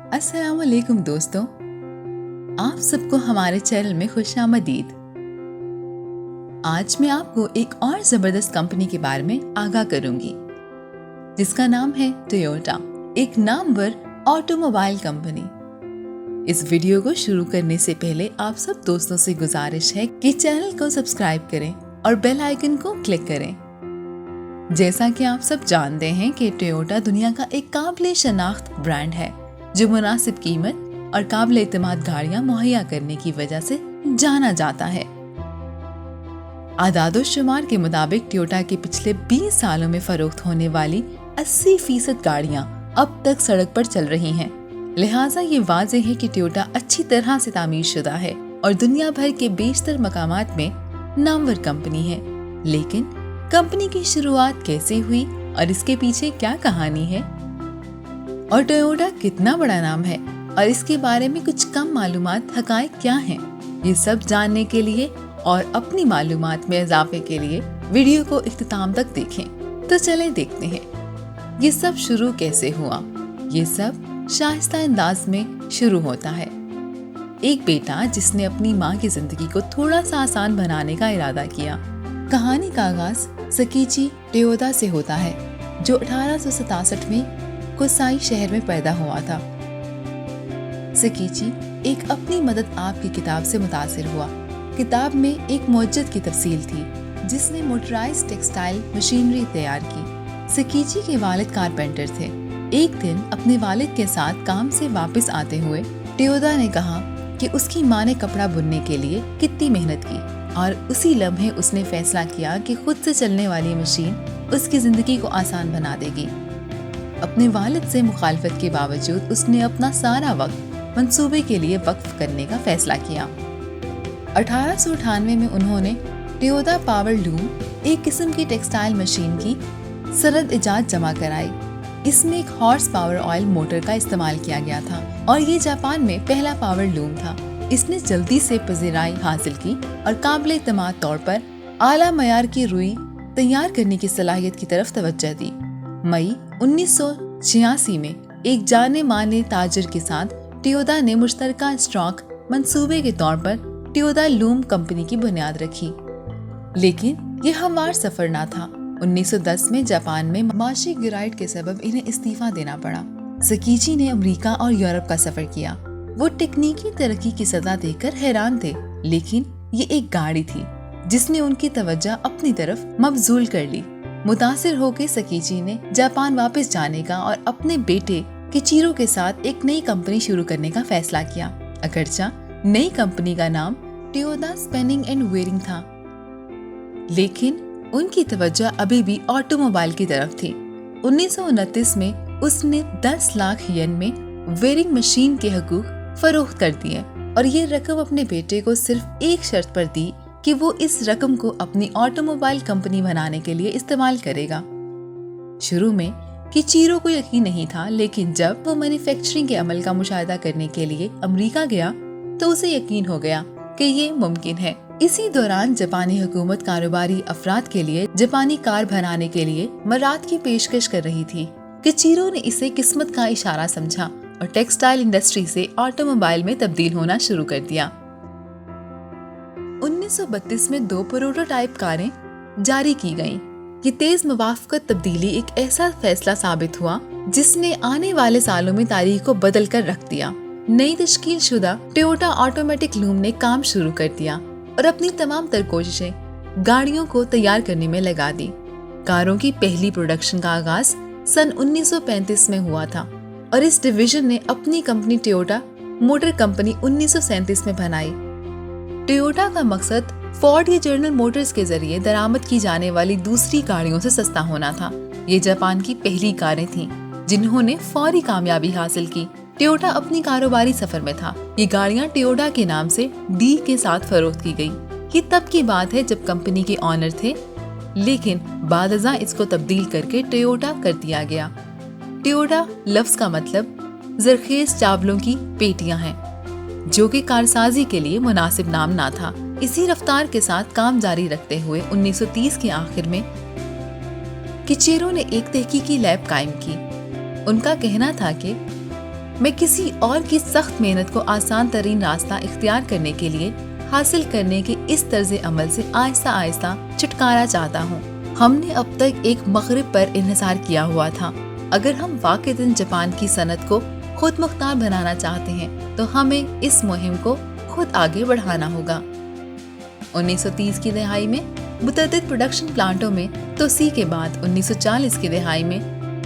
अस्सलाम वालेकुम दोस्तों, आप सबको हमारे चैनल में खुश आमदीद। आज मैं आपको एक और ज़बरदस्त कंपनी के बारे में आगाह करूंगी जिसका नाम है टोयोटा, एक नामवर ऑटोमोबाइल कंपनी। इस वीडियो को शुरू करने से पहले आप सब दोस्तों से गुजारिश है कि चैनल को सब्सक्राइब करें और बेल आइकन को क्लिक करें। जैसा कि आप सब जानते हैं कि टोयोटा दुनिया का एक काबिल शनाख्त ब्रांड है जो मुनासिब कीमत और काबिल एतमाद गाड़ियां मुहैया करने की वजह से जाना जाता है। आदादो शुमार के मुताबिक टोयोटा के पिछले 20 सालों में फरोख्त होने वाली 80% गाड़ियां अब तक सड़क पर चल रही हैं। लिहाजा ये वाज़ेह है कि टोयोटा अच्छी तरह से तामीर शुदा है और दुनिया भर के बेशतर मकामात में नामवर कंपनी है। लेकिन कंपनी की शुरुआत कैसे हुई और इसके पीछे क्या कहानी है और टोयोटा कितना बड़ा नाम है और इसके बारे में कुछ कम मालूमात हकायक क्या हैं, ये सब जानने के लिए और अपनी मालूमात में इजाफे के लिए वीडियो को इख्तिताम तक देखें। तो चलें देखते हैं ये सब शुरू कैसे हुआ। ये सब शाइस्ता अंदाज में शुरू होता है। एक बेटा जिसने अपनी माँ की जिंदगी को थोड़ा सा आसान बनाने का इरादा किया। कहानी का आगाज सकीची टोयोटा से होता है जो 1867 में कोसाई शहर में पैदा हुआ था। सकीची एक अपनी मदद आप की किताब से मुतासिर हुआ। किताब में एक मौजूद की तफसील थी जिसने मोटराइज्ड टेक्सटाइल मशीनरी तैयार की। सकीची के वालिद कारपेंटर थे। एक दिन अपने वालिद के साथ काम से वापस आते हुए टोयोटा ने कहा कि उसकी माँ ने कपड़ा बुनने के लिए कितनी मेहनत की और उसी लम्हे उसने फैसला किया कि खुद से चलने वाली मशीन उसकी जिंदगी को आसान बना देगी। अपने वालिद से मुखालफत के बावजूद उसने अपना सारा वक्त मंसूबे के लिए वक्फ करने का फैसला किया। 1898 में उन्होंने टोयोटा पावर लूम, एक किस्म की टेक्सटाइल मशीन की सनद इजाद जमा कराई। इसमें एक हॉर्स पावर ऑयल मोटर का इस्तेमाल किया गया था और ये जापान में पहला पावर लूम था। इसने जल्दी से पजीराई हासिल की और काबिल एतमाद तौर पर आला मयार की रुई तैयार करने की सलाहियत की तरफ तवज्जो दी। मई 1986 में एक जाने माने ताजिर के साथ टोयोटा ने मुश्तरका स्टॉक मंसूबे के तौर पर टोयोटा लूम कंपनी की बुनियाद रखी। लेकिन यह हमवार सफर न था। 1910 में जापान में माशी गिरावट के सबब इन्हें इस्तीफा देना पड़ा। सकीची ने अमेरिका और यूरोप का सफर किया। वो तकनीकी तरक्की की सजा देकर हैरान थे, लेकिन ये एक गाड़ी थी जिसने उनकी तवज्जो अपनी तरफ मबजूल कर ली। मुतासिर होकर सकीची ने जापान वापस जाने का और अपने बेटे किचीरो के साथ एक नई कंपनी शुरू करने का फैसला किया। अगरचा नई कंपनी का नाम टोयोटा स्पिनिंग एंड वेयरिंग था, लेकिन उनकी तवज्जो अभी भी ऑटोमोबाइल की तरफ थी। 1929 में उसने 10 लाख येन में वेयरिंग मशीन के हकूक फरोख्त कर दिए और ये रकम अपने बेटे को सिर्फ एक शर्त पर दी कि वो इस रकम को अपनी ऑटोमोबाइल कंपनी बनाने के लिए इस्तेमाल करेगा। शुरू में किचीरो को यकीन नहीं था, लेकिन जब वो मैन्युफैक्चरिंग के अमल का मुशाहिदा करने के लिए अमेरिका गया तो उसे यकीन हो गया कि ये मुमकिन है। इसी दौरान जापानी हुकूमत कारोबारी अफराद के लिए जापानी कार बनाने के लिए मराद की पेशकश कर रही थी। किचीरो ने इसे किस्मत का इशारा समझा और टेक्सटाइल इंडस्ट्री से ऑटोमोबाइल में तब्दील होना शुरू कर दिया। 1932 में 2 प्रोटोटाइप कारें जारी की गईं। ये तेज मुवाफकत तब्दीली एक ऐसा फैसला साबित हुआ जिसने आने वाले सालों में तारीख को बदल कर रख दिया। नई तश्कील शुदा टोयोटा ऑटोमेटिक लूम ने काम शुरू कर दिया और अपनी तमाम तर कोशिशें गाड़ियों को तैयार करने में लगा दी। कारों की पहली प्रोडक्शन का आगाज सन 1935 में हुआ था और इस डिवीजन ने अपनी कंपनी टोयोटा मोटर कंपनी 1937 में बनाई। टोयोटा का मकसद फोर्ड या जनरल मोटर्स के जरिए दरामद की जाने वाली दूसरी गाड़ियों से सस्ता होना था। ये जापान की पहली कारें थीं जिन्होंने फौरी कामयाबी हासिल की। टोयोटा अपनी कारोबारी सफर में था। ये गाड़ियां टोयोटा के नाम से डी के साथ फरोख्त की गई। ये तब की बात है जब कंपनी के ऑनर थे, लेकिन बादअज़ां इसको तब्दील करके टोयोटा कर दिया गया। टोयोटा लफ्ज का मतलब जरखेज चावलों की पेटियां हैं, जो कि कारसाजी के लिए मुनासिब नाम ना था। इसी रफ्तार के साथ काम जारी रखते हुए 1930 के आखिर में किचीरो ने एक तहकीकी लैब कायम की। उनका कहना था कि میں کسی اور کی سخت محنت کو آسان ترین راستہ اختیار کرنے کے لیے حاصل کرنے کے اس طرز عمل سے آہستہ آہستہ چھٹکارا چاہتا ہوں۔ ہم نے اب تک ایک مغرب پر انحصار کیا ہوا تھا۔ اگر ہم واقعتاً جاپان کی صنعت کو خود مختار بنانا چاہتے ہیں تو ہمیں اس مہم کو خود آگے بڑھانا ہوگا۔ 1930 کی دہائی میں متعدد پروڈکشن پلانٹوں میں توسیع کے بعد 1940 کی دہائی میں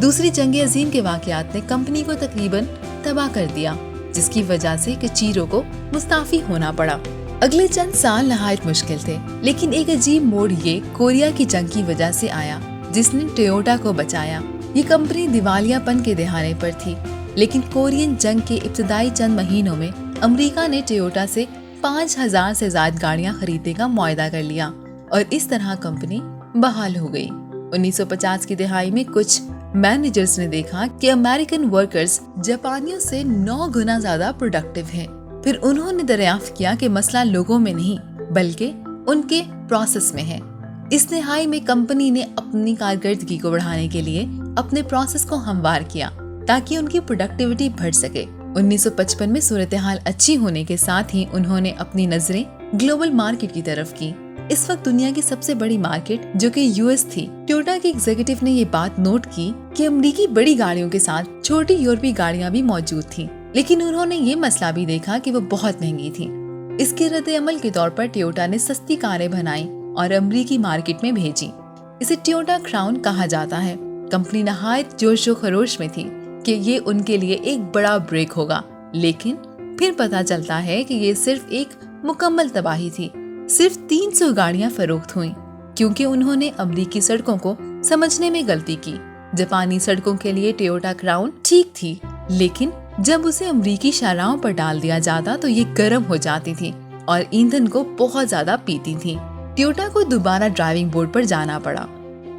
دوسری جنگ عظیم کے واقعات نے کمپنی کو تقریباً تباہ کر دیا، جس کی وجہ سے کچیرو کو مستعفی ہونا پڑا۔ اگلے چند سال نہایت مشکل تھے، لیکن ایک عجیب موڑ یہ کوریا کی جنگ کی وجہ سے آیا جس نے ٹویوٹا کو بچایا۔ یہ کمپنی دیوالیہ پن کے دہانے پر تھی، لیکن کورین جنگ کے ابتدائی چند مہینوں میں امریکہ نے ٹویوٹا سے 5000 سے زائد گاڑیاں خریدنے کا معاہدہ کر لیا اور اس طرح کمپنی بحال ہو گئی۔ 1950 کی دہائی میں کچھ مینیجرز نے دیکھا کہ امریکن ورکرز جاپانیوں سے 9 گنا زیادہ پروڈکٹیو ہیں۔ پھر انہوں نے دریافت کیا کہ مسئلہ لوگوں میں نہیں بلکہ ان کے پروسیس میں ہے۔ اس دہائی میں کمپنی نے اپنی کارکردگی کو بڑھانے کے لیے اپنے پروسیس کو ہموار کیا تاکہ ان کی پروڈکٹیوٹی بڑھ سکے۔ 1955 میں صورتحال اچھی ہونے کے ساتھ ہی انہوں نے اپنی نظریں گلوبل مارکیٹ کی طرف کی۔ اس وقت دنیا کی سب سے بڑی مارکیٹ جو کہ US تھی۔ ٹویوٹا کے ایگزیکٹو نے یہ بات نوٹ کی کہ امریکی بڑی گاڑیوں کے ساتھ چھوٹی یورپی گاڑیاں بھی موجود تھیں، لیکن انہوں نے یہ مسئلہ بھی دیکھا کہ وہ بہت مہنگی تھیں۔ اس کے رد عمل کے طور پر ٹویوٹا نے سستی کاریں بنائیں اور امریکی مارکیٹ میں بھیجی۔ اسے ٹویوٹا کراؤن کہا جاتا ہے۔ کمپنی نہایت جوش و خروش میں تھی کہ یہ ان کے لیے ایک بڑا بریک ہوگا، لیکن پھر پتہ چلتا ہے کہ یہ صرف ایک مکمل تباہی تھی۔ صرف 300 گاڑیاں فروخت ہوئیں کیونکہ انہوں نے امریکی سڑکوں کو سمجھنے میں غلطی کی۔ جاپانی سڑکوں کے لیے ٹویوٹا کراؤن ٹھیک تھی، لیکن جب اسے امریکی شاہراہوں پر ڈال دیا جاتا تو یہ گرم ہو جاتی تھی اور ایندھن کو بہت زیادہ پیتی تھی۔ ٹویوٹا کو دوبارہ ڈرائیونگ بورڈ پر جانا پڑا۔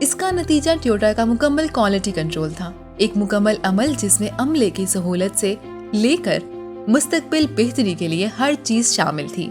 اس کا نتیجہ ٹویوٹا کا مکمل کوالٹی کنٹرول تھا، ایک مکمل عمل جس میں عملے کی سہولت سے لے کر مستقبل بہتری کے لیے ہر چیز شامل تھی۔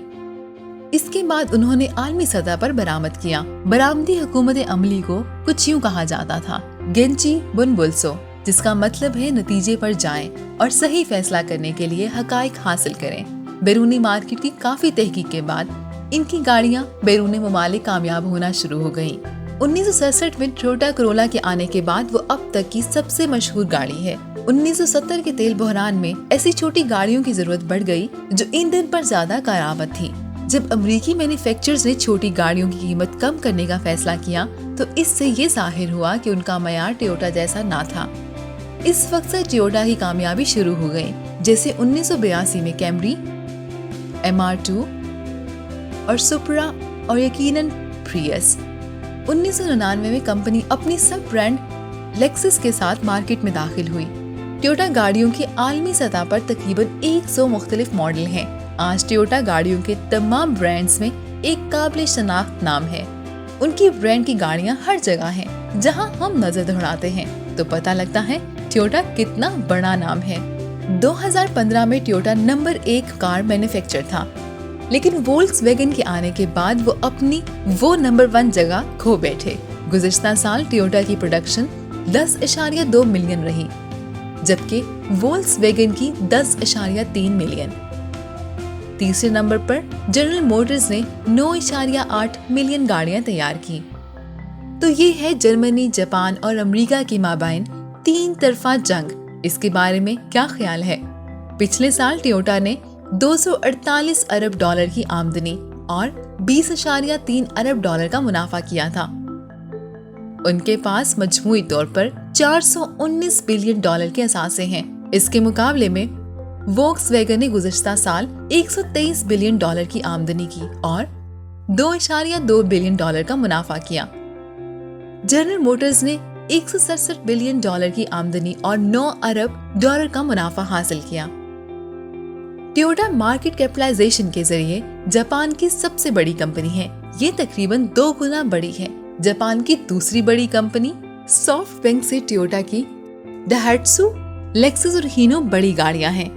اس کے بعد انہوں نے عالمی سطح پر برآمد کیا۔ برآمدی حکومت عملی کو کچھ یوں کہا جاتا تھا، گینچی بنبلسو، جس کا مطلب ہے نتیجے پر جائیں اور صحیح فیصلہ کرنے کے لیے حقائق حاصل کریں۔ بیرونی مارکیٹ کی کافی تحقیق کے بعد ان کی گاڑیاں بیرونی ممالک کامیاب ہونا شروع ہو گئیں۔ 1967 میں ٹویوٹا کرولا کے آنے کے بعد وہ اب تک کی سب سے مشہور گاڑی ہے۔ 1970 کے تیل بحران میں ایسی چھوٹی گاڑیوں کی ضرورت بڑھ گئی جو ایندھن پر زیادہ کارآمد تھی۔ جب امریکی مینوفیکچررز نے چھوٹی گاڑیوں کی قیمت کم کرنے کا فیصلہ کیا تو اس سے یہ ظاہر ہوا کہ ان کا معیار ٹویوٹا جیسا نہ تھا۔ اس وقت سے ٹویوٹا کی کامیابی شروع ہو گئی، جیسے 1982 میں کیمری، MR2 اور سپرا اور یقیناً پریس۔ 1999 میں کمپنی اپنی سب برانڈ لیکسس کے ساتھ مارکیٹ میں داخل ہوئی۔ ٹویوٹا گاڑیوں کی عالمی سطح پر تقریباً 100 مختلف ماڈل ہیں۔ آج ٹویوٹا گاڑیوں کے تمام برانڈز میں ایک قابل شناخت نام ہے۔ ان کی برانڈ کی گاڑیاں ہر جگہ ہیں۔ جہاں ہم نظر دوڑاتے ہیں تو پتہ لگتا ہے ٹویوٹا کتنا بڑا نام ہے۔ 2015 میں ٹویوٹا نمبر 1 کار مینوفیکچر تھا، لیکن وولکس ویگن کے آنے کے بعد وہ اپنی نمبر 1 جگہ کھو بیٹھے۔ گزشتہ سال ٹویوٹا کی پروڈکشن 10.2 ملین رہی، جبکہ وولکس ویگن کی 10.3 ملین۔ تیسرے نمبر پر جنرل موٹرز نے 9.8 ملین گاڑیاں تیار کی۔ تو یہ ہے جرمنی، جاپان اور امریکہ کے مابین 3 طرفہ جنگ۔ اس کے بارے میں کیا خیال ہے؟ پچھلے سال ٹویوٹا نے $248 ارب کی آمدنی اور $20.3 ارب کا منافع کیا تھا۔ ان کے پاس مجموعی طور پر $419 بلین کے اثاثے ہیں۔ اس کے مقابلے میں وولکس ویگن نے گزشتہ سال $123 بلین کی آمدنی کی اور $2.2 بلین کا منافع کیا۔ جنرل موٹرز نے $167 بلین کی آمدنی اور $9 ارب کا منافع حاصل کیا۔ ٹویوٹا مارکیٹ کیپٹلائزیشن کے ذریعے جاپان کی سب سے بڑی کمپنی ہے۔ یہ تقریباً 2 گنا بڑی ہے۔ جاپان کی دوسری بڑی کمپنی سافٹ بینک سے ٹویوٹا کی ڈائہاتسو، لیکسس اور ہینو بڑی گاڑیاں ہیں۔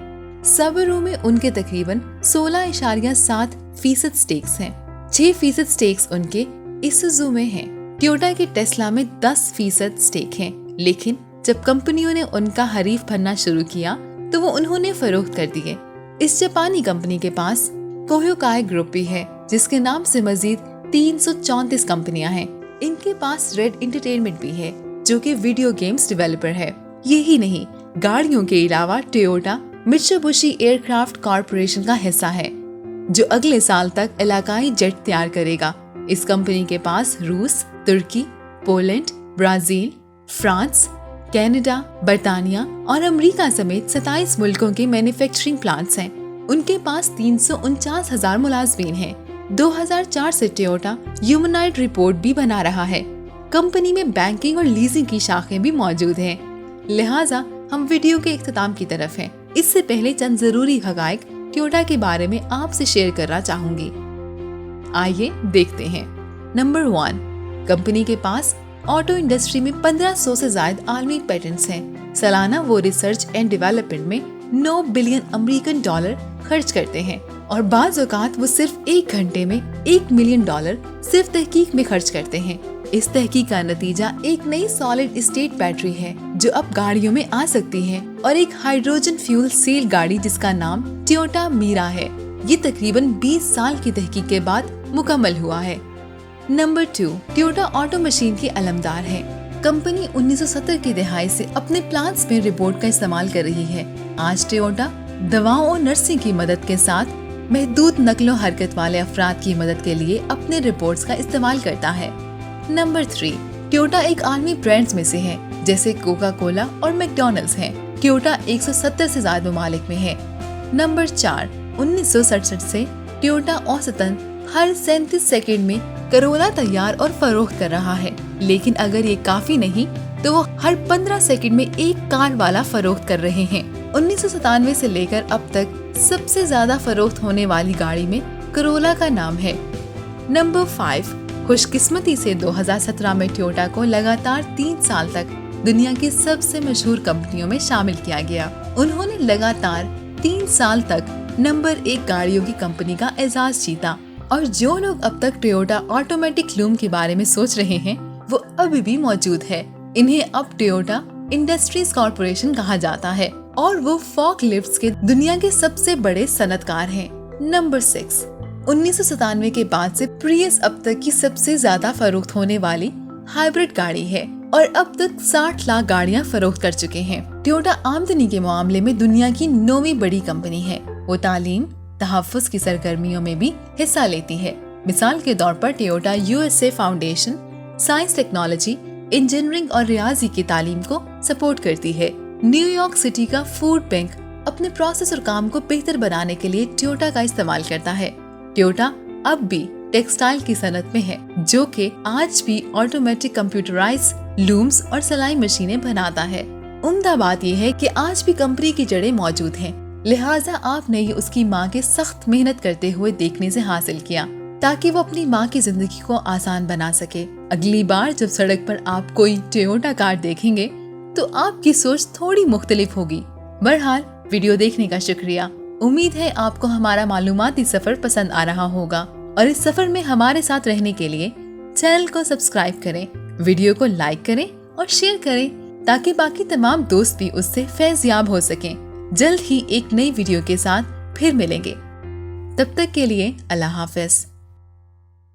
سبرو میں ان کے تقریباً 16.7% سٹیکس ہیں۔ 6% سٹیکس ان کے ایسوزو میں ہیں۔ ٹویوٹا کے ٹیسلا میں 10% سٹیک ہیں، لیکن جب کمپنیوں نے ان کا حریف بننا شروع کیا तो वो उन्होंने फरोख्त कर दिए। इस जापानी कंपनी के पास कोयोकाई ग्रुप भी है, जिसके नाम से मजीद 334 कंपनियां हैं। इनके पास रेड एंटरटेनमेंट भी है, जो कि वीडियो गेम्स डेवलपर है। यही नहीं, गाड़ियों के अलावा टोयोटा मित्सुबिशी एयरक्राफ्ट कॉरपोरेशन का हिस्सा है, जो अगले साल तक इलाकाई जेट तैयार करेगा। इस कंपनी के पास रूस, तुर्की, पोलैंड, ब्राजील, फ्रांस, कनाडा, बर्तानिया और अमेरिका समेत 27 मुल्कों के मैन्युफैक्चरिंग प्लांट्स हैं। उनके पास 349,000 मुलाजमीन हैं। 2004 से टोयोटा ह्यूमनॉइड रिपोर्ट भी बना रहा है। कंपनी में बैंकिंग और लीजिंग की शाखें भी मौजूद हैं। लिहाजा हम वीडियो के इख्तिताम की तरफ हैं। इससे पहले चंद जरूरी हकाइक टोयोटा के बारे में आपसे शेयर करना चाहूंगी। आइए देखते हैं। नंबर 1, कंपनी के पास ऑटो इंडस्ट्री में 1500 से ज्यादा आलमी पेटेंट्स हैं। सालाना वो रिसर्च एंड डेवलपमेंट में $9 बिलियन खर्च करते हैं और बाज़ औक़ात वो सिर्फ 1 घंटे में $1 मिलियन सिर्फ तहकीक में खर्च करते हैं। इस तहकीक का नतीजा एक नई सॉलिड स्टेट बैटरी है, जो अब गाड़ियों में आ सकती है, और एक हाइड्रोजन फ्यूल सेल गाड़ी जिसका नाम टोयोटा मीरा है। ये तकरीबन 20 साल की तहकीक के बाद मुकम्मल हुआ है। नंबर 2, टोयोटा ऑटो मशीन की अलमदार है। कंपनी 1970 की दहाई से अपने प्लांट्स में रोबोट का इस्तेमाल कर रही है। आज टोयोटा दवाओं और नर्सिंग की मदद के साथ महदूद नक्लो हरकत वाले अफराद की मदद के लिए अपने रोबोट्स का इस्तेमाल करता है। नंबर 3, टोयोटा एक आलमी ब्रांड्स में से है, जैसे कोका कोला और मैकडॉनल्ड्स हैं। टोयोटा 170 से ज्यादा ममालिक में है। नंबर 4, 1967 से टोयोटा औसतन हर 37 सेकंड में करोला तैयार और फरोख्त कर रहा है, लेकिन अगर ये काफी नहीं तो वो हर 15 सेकंड में एक कार वाला फरोख्त कर रहे हैं। 1997 से लेकर अब तक सबसे ज्यादा फरोख्त होने वाली गाड़ी में करोला का नाम है। नंबर 5, खुशकिस्मती से 2017 में टोयोटा को लगातार 3 साल तक दुनिया की सबसे मशहूर कंपनियों में शामिल किया गया। उन्होंने लगातार 3 साल तक नंबर 1 गाड़ियों की कंपनी का एजाज जीता, और जो लोग अब तक टोयोटा ऑटोमेटिक लूम के बारे में सोच रहे हैं वो अभी भी मौजूद है। इन्हें अब टोयोटा इंडस्ट्रीज कॉरपोरेशन कहा जाता है, और वो फॉकलिफ्ट्स के दुनिया के सबसे बड़े सनतकार हैं। नंबर 6, 1997 के बाद से प्रियस अब तक की सबसे ज्यादा फरोख्त होने वाली हाइब्रिड गाड़ी है, और अब तक 60 लाख गाड़ियां फरोख्त कर चुके हैं। टोयोटा आमदनी के मामले में दुनिया की 9वीं बड़ी कंपनी है। वो तालीम, तहफ़्फ़ुज़ की सरगर्मियों में भी हिस्सा लेती है। मिसाल के तौर पर Toyota USA foundation science, technology, engineering और रियाजी की तालीम को सपोर्ट करती है। न्यूयॉर्क सिटी का फूड बैंक अपने प्रोसेस और काम को बेहतर बनाने के लिए टोयोटा का इस्तेमाल करता है। टोयोटा अब भी टेक्सटाइल की सनत में है, जो कि आज भी ऑटोमेटिक कंप्यूटराइज लूम्स और सिलाई मशीनें बनाता है। उम्दा बात यह है कि आज भी कंपनी की जड़ें मौजूद हैं, लिहाजा आपने ये उसकी माँ के सख्त मेहनत करते हुए देखने से हासिल किया, ताकि वो अपनी माँ की जिंदगी को आसान बना सके। अगली बार जब सड़क पर आप कोई टोयोटा कार देखेंगे तो आपकी सोच थोड़ी मुख्तलिफ होगी। बहरहाल, वीडियो देखने का शुक्रिया। उम्मीद है आपको हमारा मालूमाती सफर पसंद आ रहा होगा, और इस सफर में हमारे साथ रहने के लिए चैनल को सब्सक्राइब करें, वीडियो को लाइक करें और शेयर करें, ताकि बाकी तमाम दोस्त भी उससे फैज़याब हो सकें। जल्द ही एक नई वीडियो के साथ फिर मिलेंगे। तब तक के लिए अल्लाह हाफ़िज़।